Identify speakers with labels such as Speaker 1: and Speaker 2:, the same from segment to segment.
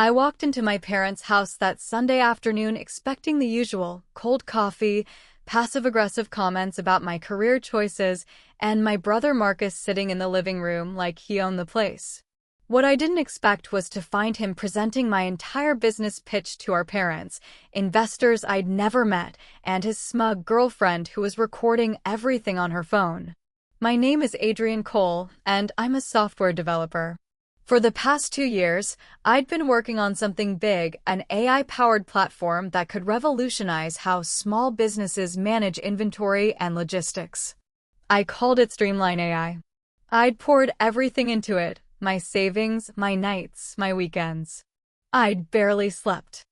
Speaker 1: I walked into my parents' house that Sunday afternoon expecting the usual cold coffee, passive-aggressive comments about my career choices, and my brother Marcus sitting in the living room like he owned the place. What I didn't expect was to find him presenting my entire business pitch to our parents, investors I'd never met, and his smug girlfriend who was recording everything on her phone. My name is Adrian Cole, and I'm a software developer. For the past 2 years, I'd been working on something big, an AI-powered platform that could revolutionize how small businesses manage inventory and logistics. I called it Streamline AI. I'd poured everything into it, my savings, my nights, my weekends. I'd barely slept.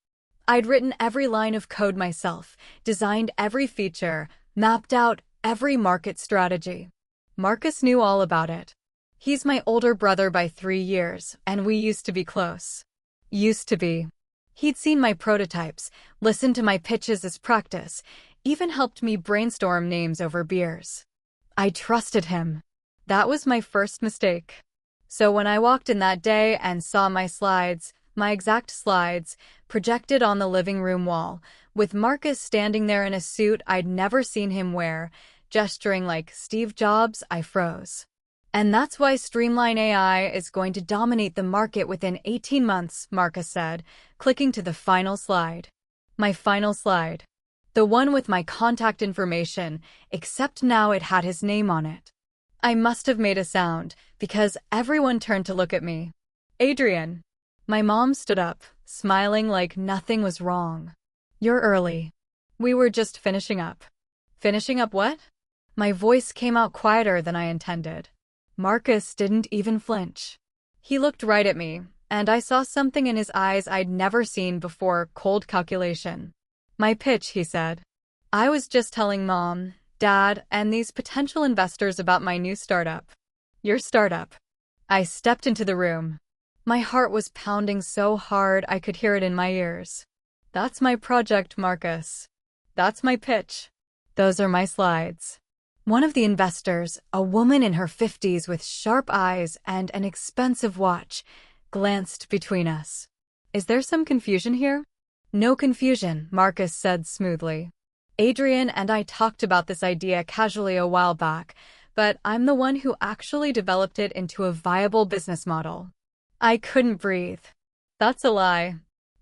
Speaker 1: I'd written every line of code myself, designed every feature, mapped out every market strategy. Marcus knew all about it. He's my older brother by 3 years, and we used to be close. Used to be. He'd seen my prototypes, listened to my pitches as practice, even helped me brainstorm names over beers. I trusted him. That was my first mistake. So when I walked in that day and saw my slides, my exact slides, projected on the living room wall, with Marcus standing there in a suit I'd never seen him wear, gesturing like Steve Jobs, I froze. And that's why Streamline AI is going to dominate the market within 18 months, Marcus said, clicking to the final slide. My final slide. The one with my contact information, except now it had his name on it. I must have made a sound, because everyone turned to look at me. Adrian. My mom stood up, smiling like nothing was wrong. You're early. We were just finishing up. Finishing up what? My voice came out quieter than I intended. Marcus didn't even flinch. He looked right at me, and I saw something in his eyes I'd never seen before: cold calculation. My pitch, he said. I was just telling Mom, Dad, and these potential investors about my new startup. Your startup. I stepped into the room. My heart was pounding so hard I could hear it in my ears. That's my project, Marcus. That's my pitch. Those are my slides. One of the investors, a woman in her 50s with sharp eyes and an expensive watch, glanced between us. Is there some confusion here? No confusion, Marcus said smoothly. Adrian and I talked about this idea casually a while back, but I'm the one who actually developed it into a viable business model. I couldn't breathe. That's a lie.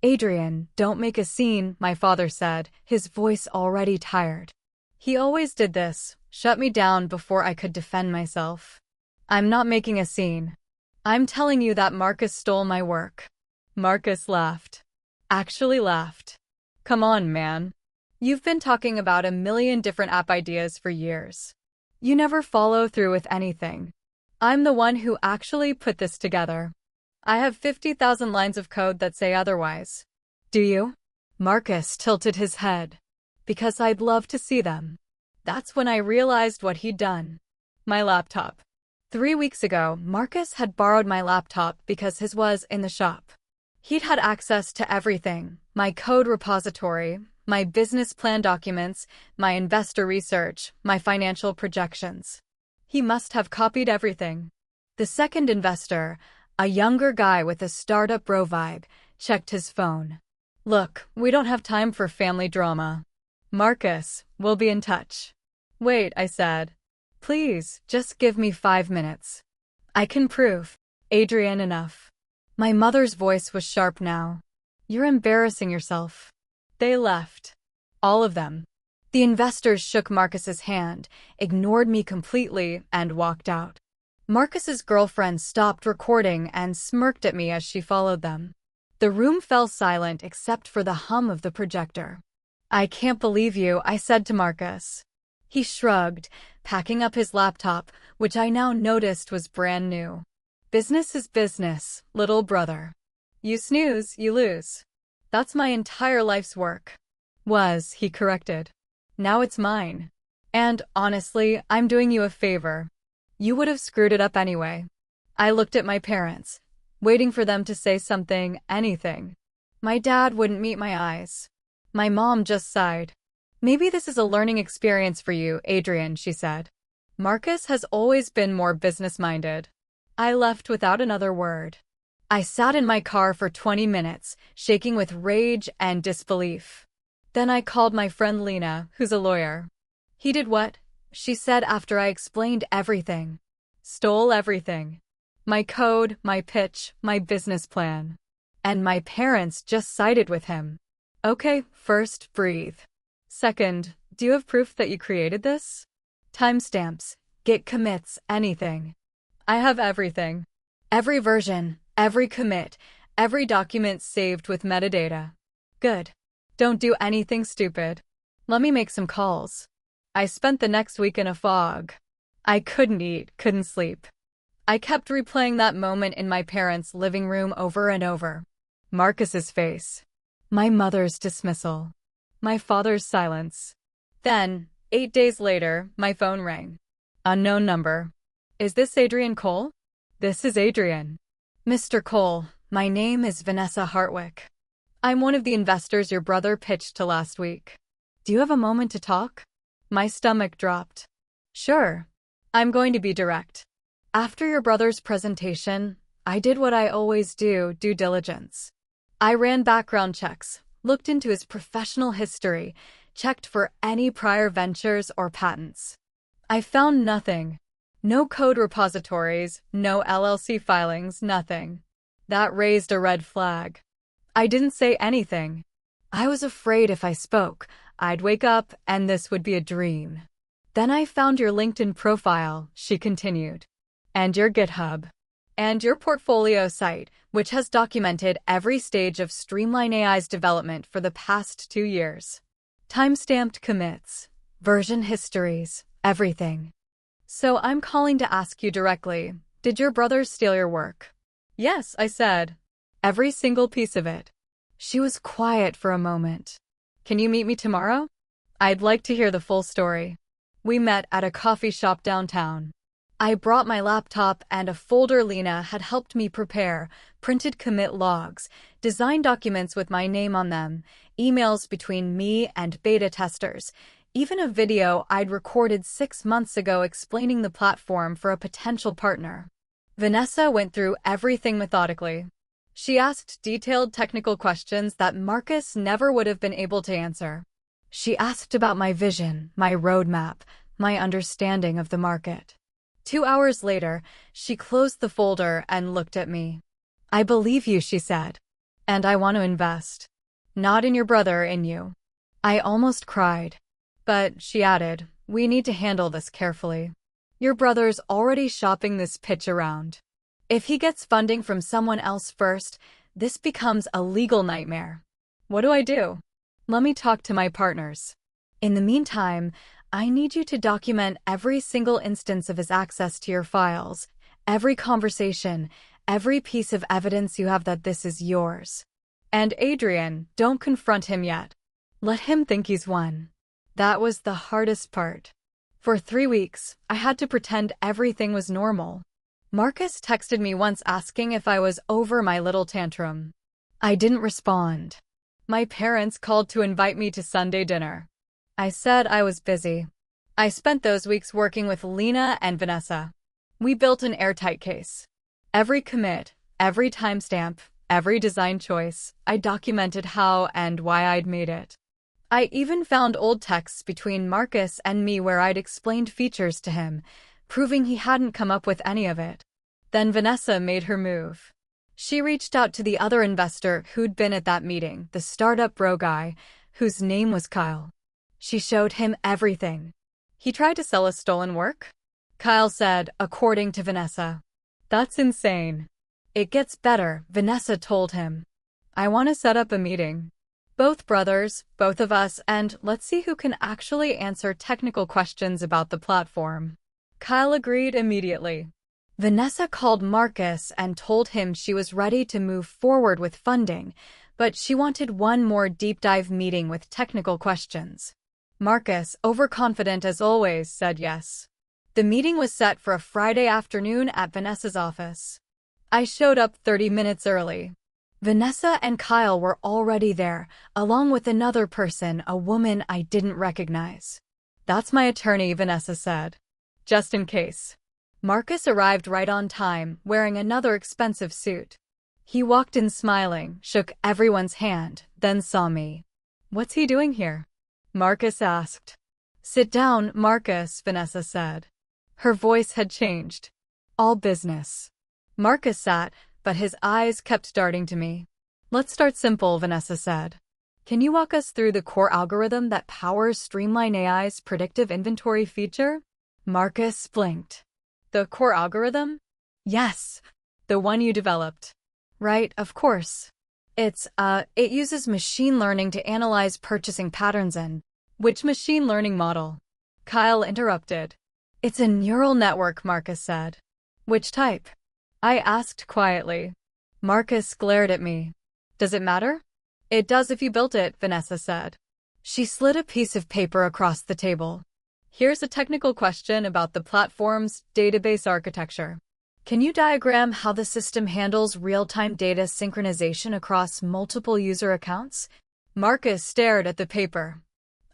Speaker 1: Adrian, don't make a scene, my father said, his voice already tired. He always did this, shut me down before I could defend myself. I'm not making a scene. I'm telling you that Marcus stole my work. Marcus laughed. Actually laughed. Come on, man. You've been talking about a million different app ideas for years. You never follow through with anything. I'm the one who actually put this together. I have 50,000 lines of code that say otherwise. Do you? Marcus tilted his head. Because I'd love to see them. That's when I realized what he'd done. My laptop. 3 weeks ago, Marcus had borrowed my laptop because his was in the shop. He'd had access to everything: my code repository, my business plan documents, my investor research, my financial projections. He must have copied everything. The second investor, a younger guy with a startup bro vibe, checked his phone. Look, we don't have time for family drama. Marcus, we'll be in touch. Wait, I said. Please, just give me 5 minutes. I can prove. Adrian, enough. My mother's voice was sharp now. You're embarrassing yourself. They left. All of them. The investors shook Marcus's hand, ignored me completely, and walked out. Marcus's girlfriend stopped recording and smirked at me as she followed them. The room fell silent except for the hum of the projector. I can't believe you, I said to Marcus. He shrugged, packing up his laptop, which I now noticed was brand new. Business is business, little brother. You snooze, you lose. That's my entire life's work. Was, he corrected. Now it's mine. And, honestly, I'm doing you a favor. You would have screwed it up anyway. I looked at my parents, waiting for them to say something, anything. My dad wouldn't meet my eyes. My mom just sighed. Maybe this is a learning experience for you, Adrian, she said. Marcus has always been more business-minded. I left without another word. I sat in my car for 20 minutes, shaking with rage and disbelief. Then I called my friend Lena, who's a lawyer. He did what? She said after I explained everything. Stole everything. My code, my pitch, my business plan. And my parents just sided with him. Okay, first, breathe. Second, do you have proof that you created this? Timestamps, Git commits, anything. I have everything. Every version, every commit, every document saved with metadata. Good. Don't do anything stupid. Let me make some calls. I spent the next week in a fog. I couldn't eat, couldn't sleep. I kept replaying that moment in my parents' living room over and over. Marcus's face. My mother's dismissal. My father's silence. Then, 8 days later, my phone rang. Unknown number. Is this Adrian Cole? This is Adrian. Mr. Cole, my name is Vanessa Hartwick. I'm one of the investors your brother pitched to last week. Do you have a moment to talk? My stomach dropped. Sure. I'm going to be direct. After your brother's presentation, I did what I always do, due diligence. I ran background checks, looked into his professional history, checked for any prior ventures or patents. I found nothing. No code repositories, no LLC filings, nothing. That raised a red flag. I didn't say anything. I was afraid if I spoke, I'd wake up and this would be a dream. Then I found your LinkedIn profile, she continued. And your GitHub. And your portfolio site, which has documented every stage of Streamline AI's development for the past 2 years. Timestamped commits, version histories, everything. So I'm calling to ask you directly, did your brothers steal your work? Yes, I said. Every single piece of it. She was quiet for a moment. Can you meet me tomorrow? I'd like to hear the full story. We met at a coffee shop downtown. I brought my laptop and a folder Lena had helped me prepare, printed commit logs, design documents with my name on them, emails between me and beta testers, even a video I'd recorded 6 months ago explaining the platform for a potential partner. Vanessa went through everything methodically. She asked detailed technical questions that Marcus never would have been able to answer. She asked about my vision, my roadmap, my understanding of the market. 2 hours later, she closed the folder and looked at me. I believe you, she said. And I want to invest. Not in your brother, in you. I almost cried. But, she added, we need to handle this carefully. Your brother's already shopping this pitch around. If he gets funding from someone else first, this becomes a legal nightmare. What do I do? Let me talk to my partners. In the meantime, I need you to document every single instance of his access to your files, every conversation, every piece of evidence you have that this is yours. And Adrian, don't confront him yet. Let him think he's won. That was the hardest part. For 3 weeks, I had to pretend everything was normal. Marcus texted me once asking if I was over my little tantrum. I didn't respond. My parents called to invite me to Sunday dinner. I said I was busy. I spent those weeks working with Lena and Vanessa. We built an airtight case. Every commit, every timestamp, every design choice, I documented how and why I'd made it. I even found old texts between Marcus and me where I'd explained features to him, proving he hadn't come up with any of it. Then Vanessa made her move. She reached out to the other investor who'd been at that meeting, the startup bro guy, whose name was Kyle. She showed him everything. He tried to sell us stolen work? Kyle said, according to Vanessa. That's insane. It gets better, Vanessa told him. I want to set up a meeting. Both brothers, both of us, and let's see who can actually answer technical questions about the platform. Kyle agreed immediately. Vanessa called Marcus and told him she was ready to move forward with funding, but she wanted one more deep dive meeting with technical questions. Marcus, overconfident as always, said yes. The meeting was set for a Friday afternoon at Vanessa's office. I showed up 30 minutes early. Vanessa and Kyle were already there, along with another person, a woman I didn't recognize. That's my attorney, Vanessa said. Just in case. Marcus arrived right on time, wearing another expensive suit. He walked in smiling, shook everyone's hand, then saw me. "What's he doing here?" Marcus asked. "Sit down, Marcus," Vanessa said. Her voice had changed. "All business." Marcus sat, but his eyes kept darting to me. "Let's start simple," Vanessa said. "Can you walk us through the core algorithm that powers Streamline AI's predictive inventory feature?" Marcus blinked. "The core algorithm?" "Yes, the one you developed." "Right, of course. It uses machine learning to analyze purchasing patterns in—" "Which machine learning model?" Kyle interrupted. "It's a neural network," Marcus said. "Which type?" I asked quietly. Marcus glared at me. "Does it matter?" "It does if you built it," Vanessa said. She slid a piece of paper across the table. "Here's a technical question about the platform's database architecture. Can you diagram how the system handles real-time data synchronization across multiple user accounts?" Marcus stared at the paper.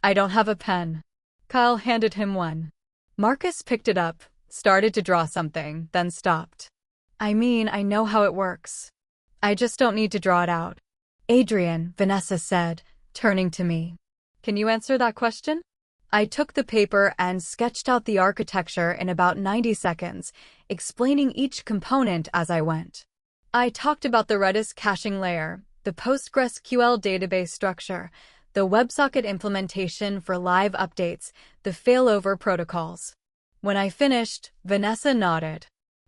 Speaker 1: "I don't have a pen." Kyle handed him one. Marcus picked it up, started to draw something, then stopped. "I mean, I know how it works. I just don't need to draw it out." "Adrian," Vanessa said, turning to me. "Can you answer that question?" I took the paper and sketched out the architecture in about 90 seconds, explaining each component as I went. I talked about the Redis caching layer, the PostgreSQL database structure, the WebSocket implementation for live updates, the failover protocols. When I finished, Vanessa nodded.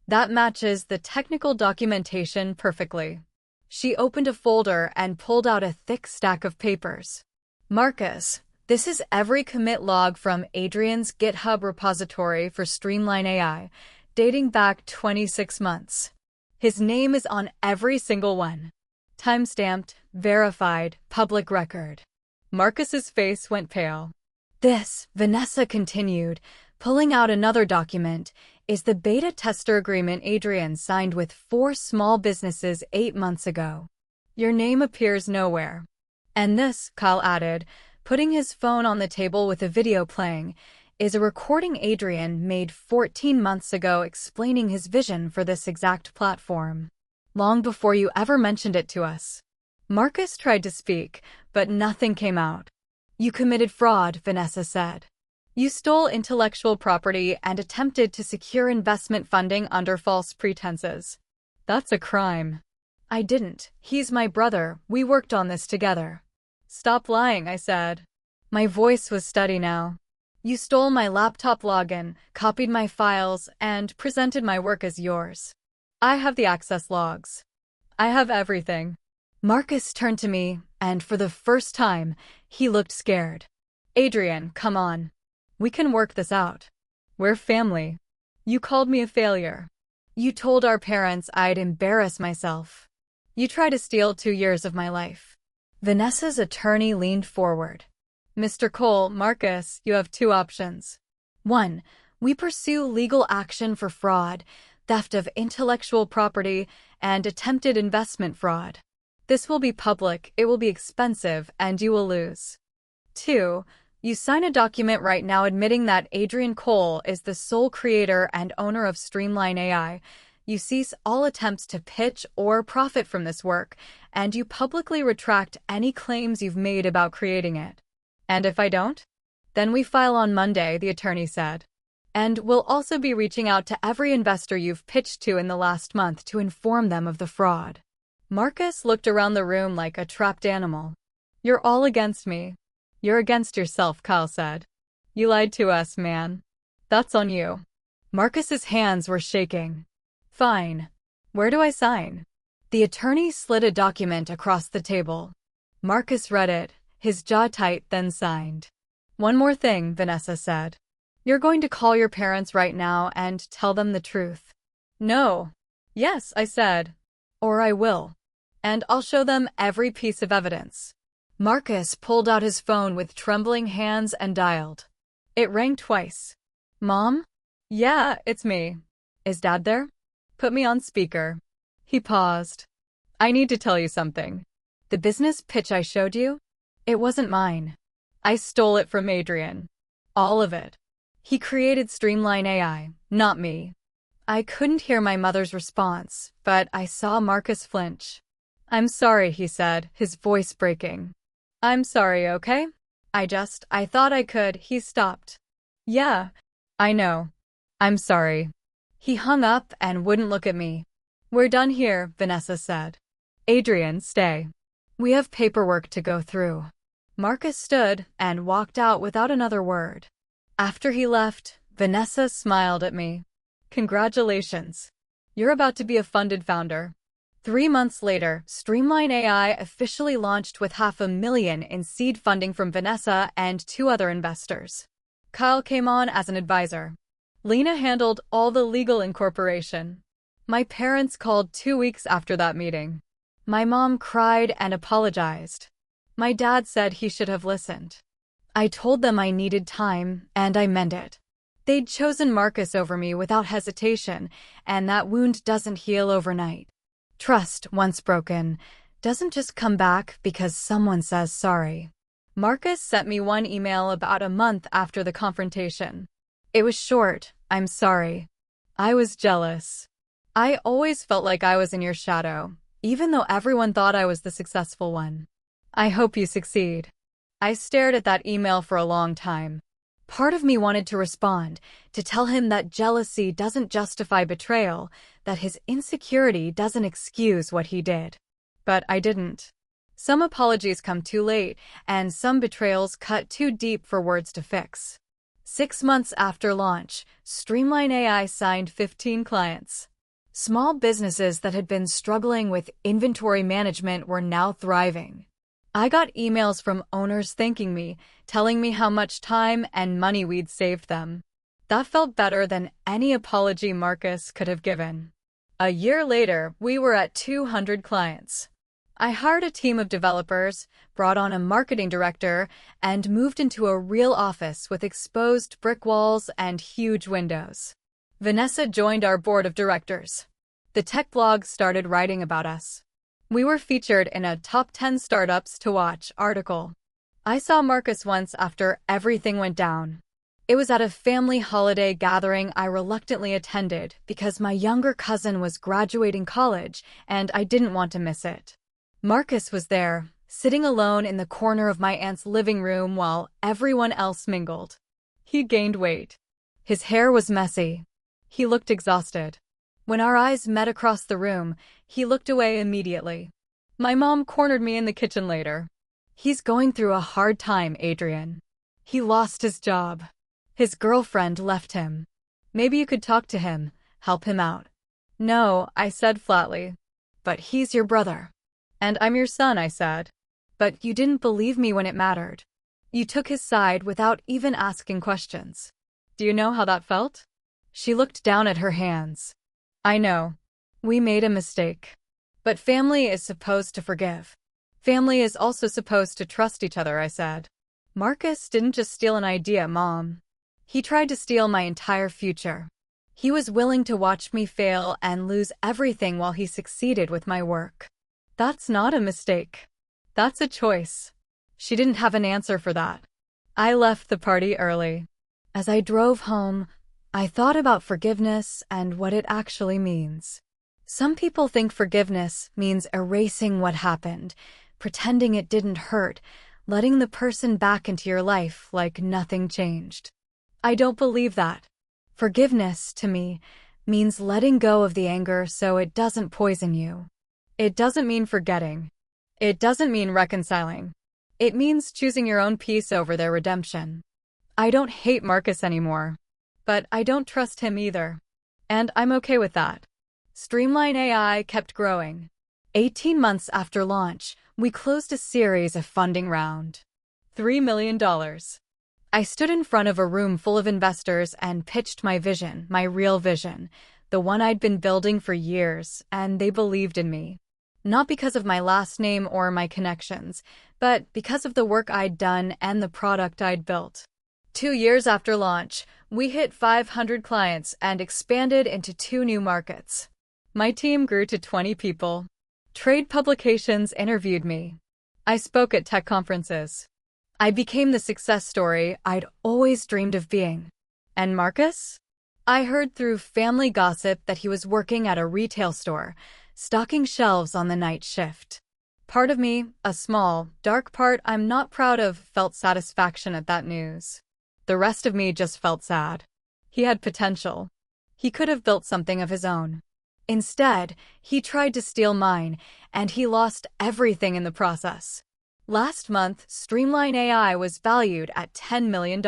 Speaker 1: "That matches the technical documentation perfectly." She opened a folder and pulled out a thick stack of papers. "Marcus, this is every commit log from Adrian's GitHub repository for Streamline AI, dating back 26 months. His name is on every single one. Timestamped, verified, public record." Marcus's face went pale. "This," Vanessa continued, pulling out another document, "is the beta tester agreement Adrian signed with 4 small businesses 8 months ago. Your name appears nowhere. And this," Kyle added, putting his phone on the table with a video playing, "is a recording Adrian made 14 months ago explaining his vision for this exact platform. Long before you ever mentioned it to us." Marcus tried to speak, but nothing came out. "You committed fraud," Vanessa said. "You stole intellectual property and attempted to secure investment funding under false pretenses. That's a crime." "I didn't. He's my brother. We worked on this together." "Stop lying," I said. My voice was steady now. "You stole my laptop login, copied my files, and presented my work as yours. I have the access logs. I have everything." Marcus turned to me, and for the first time, he looked scared. "Adrian, come on. We can work this out. We're family. You called me a failure. You told our parents I'd embarrass myself. You tried to steal 2 years of my life." Vanessa's attorney leaned forward. "Mr. Cole, Marcus, you have 2 options. 1, we pursue legal action for fraud, theft of intellectual property, and attempted investment fraud. This will be public, it will be expensive, and you will lose. 2, you sign a document right now admitting that Adrian Cole is the sole creator and owner of Streamline AI. You cease all attempts to pitch or profit from this work, and you publicly retract any claims you've made about creating it." "And if I don't?" "Then we file on Monday," the attorney said. "And we'll also be reaching out to every investor you've pitched to in the last month to inform them of the fraud." Marcus looked around the room like a trapped animal. "You're all against me." "You're against yourself," Kyle said. "You lied to us, man. That's on you." Marcus's hands were shaking. "Fine. Where do I sign?" The attorney slid a document across the table. Marcus read it, his jaw tight, then signed. "One more thing," Vanessa said. "You're going to call your parents right now and tell them the truth." "No." "Yes," I said. "Or I will. And I'll show them every piece of evidence." Marcus pulled out his phone with trembling hands and dialed. It rang twice. "Mom?" "Yeah, it's me." "Is Dad there?" "Put me on speaker." He paused. "I need to tell you something. The business pitch I showed you? It wasn't mine. I stole it from Adrian. All of it. He created Streamline AI, not me. I couldn't hear my mother's response, but I saw Marcus flinch. "I'm sorry," he said, his voice breaking. "I'm sorry, okay? I thought I could." He stopped. "Yeah, I know. I'm sorry." He hung up and wouldn't look at me. "We're done here," Vanessa said. "Adrian, stay. We have paperwork to go through." Marcus stood and walked out without another word. After he left, Vanessa smiled at me. "Congratulations. You're about to be a funded founder." 3 months later, Streamline AI officially launched with $500,000 in seed funding from Vanessa and 2 other investors. Kyle came on as an advisor. Lena handled all the legal incorporation. My parents called 2 weeks after that meeting. My mom cried and apologized. My dad said he should have listened. I told them I needed time, and I meant it. They'd chosen Marcus over me without hesitation, and that wound doesn't heal overnight. Trust, once broken, doesn't just come back because someone says sorry. Marcus sent me one email about a month after the confrontation. It was short, "I'm sorry. I was jealous. I always felt like I was in your shadow, even though everyone thought I was the successful one. I hope you succeed." I stared at that email for a long time. Part of me wanted to respond, to tell him that jealousy doesn't justify betrayal, that his insecurity doesn't excuse what he did. But I didn't. Some apologies come too late, and some betrayals cut too deep for words to fix. 6 months after launch, Streamline AI signed 15 clients. Small businesses that had been struggling with inventory management were now thriving. I got emails from owners thanking me, telling me how much time and money we'd saved them. That felt better than any apology Marcus could have given. A year later, we were at 200 clients. I hired a team of developers, brought on a marketing director, and moved into a real office with exposed brick walls and huge windows. Vanessa joined our board of directors. The tech blog started writing about us. We were featured in a top 10 startups to watch article. I saw Marcus once after everything went down. It was at a family holiday gathering I reluctantly attended because my younger cousin was graduating college and I didn't want to miss it. Marcus was there, sitting alone in the corner of my aunt's living room while everyone else mingled. He gained weight. His hair was messy. He looked exhausted. When our eyes met across the room, he looked away immediately. My mom cornered me in the kitchen later. "He's going through a hard time, Adrian. He lost his job. His girlfriend left him. Maybe you could talk to him, help him out." "No," I said flatly. "But he's your brother." "And I'm your son," I said. "But you didn't believe me when it mattered. You took his side without even asking questions. Do you know how that felt?" She looked down at her hands. "I know. We made a mistake. But family is supposed to forgive. Family is also supposed to trust each other," I said. "Marcus didn't just steal an idea, Mom. He tried to steal my entire future. He was willing to watch me fail and lose everything while he succeeded with my work. That's not a mistake. That's a choice." She didn't have an answer for that. I left the party early. As I drove home, I thought about forgiveness and what it actually means. Some people think forgiveness means erasing what happened, pretending it didn't hurt, letting the person back into your life like nothing changed. I don't believe that. Forgiveness, to me, means letting go of the anger so it doesn't poison you. It doesn't mean forgetting. It doesn't mean reconciling. It means choosing your own peace over their redemption. I don't hate Marcus anymore. But I don't trust him either. And I'm okay with that. Streamline AI kept growing. 18 months after launch, we closed a series of funding round. $3 million. I stood in front of a room full of investors and pitched my vision, my real vision, the one I'd been building for years, and they believed in me. Not because of my last name or my connections, but because of the work I'd done and the product I'd built. 2 years after launch, we hit 500 clients and expanded into 2 new markets. My team grew to 20 people. Trade publications interviewed me. I spoke at tech conferences. I became the success story I'd always dreamed of being. And Marcus? I heard through family gossip that he was working at a retail store, stocking shelves on the night shift. Part of me, a small, dark part I'm not proud of, felt satisfaction at that news. The rest of me just felt sad. He had potential. He could have built something of his own. Instead, he tried to steal mine, and he lost everything in the process. Last month, Streamline AI was valued at $10 million.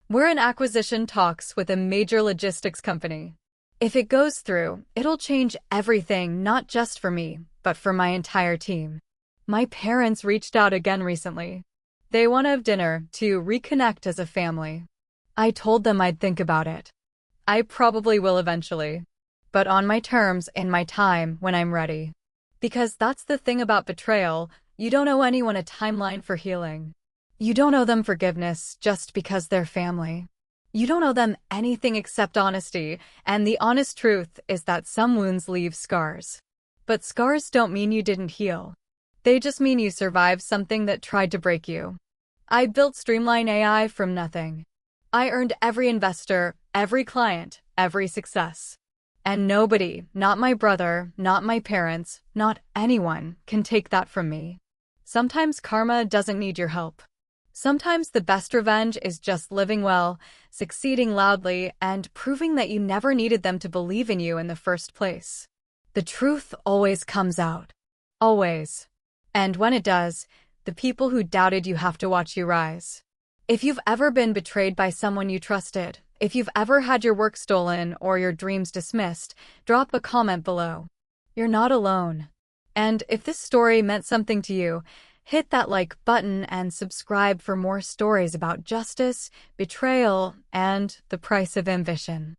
Speaker 1: We're in acquisition talks with a major logistics company. If it goes through, it'll change everything, not just for me, but for my entire team. My parents reached out again recently. They want to have dinner to reconnect as a family. I told them I'd think about it. I probably will eventually, but on my terms, in my time, when I'm ready. Because that's the thing about betrayal, you don't owe anyone a timeline for healing. You don't owe them forgiveness just because they're family. You don't owe them anything except honesty, and the honest truth is that some wounds leave scars. But scars don't mean you didn't heal. They just mean you survived something that tried to break you. I built Streamline AI from nothing. I earned every investor, every client, every success. And nobody, not my brother, not my parents, not anyone, can take that from me. Sometimes karma doesn't need your help. Sometimes the best revenge is just living well, succeeding loudly, and proving that you never needed them to believe in you in the first place. The truth always comes out. Always. And when it does, the people who doubted you have to watch you rise. If you've ever been betrayed by someone you trusted, if you've ever had your work stolen or your dreams dismissed, drop a comment below. You're not alone. And if this story meant something to you, hit that like button and subscribe for more stories about justice, betrayal, and the price of ambition.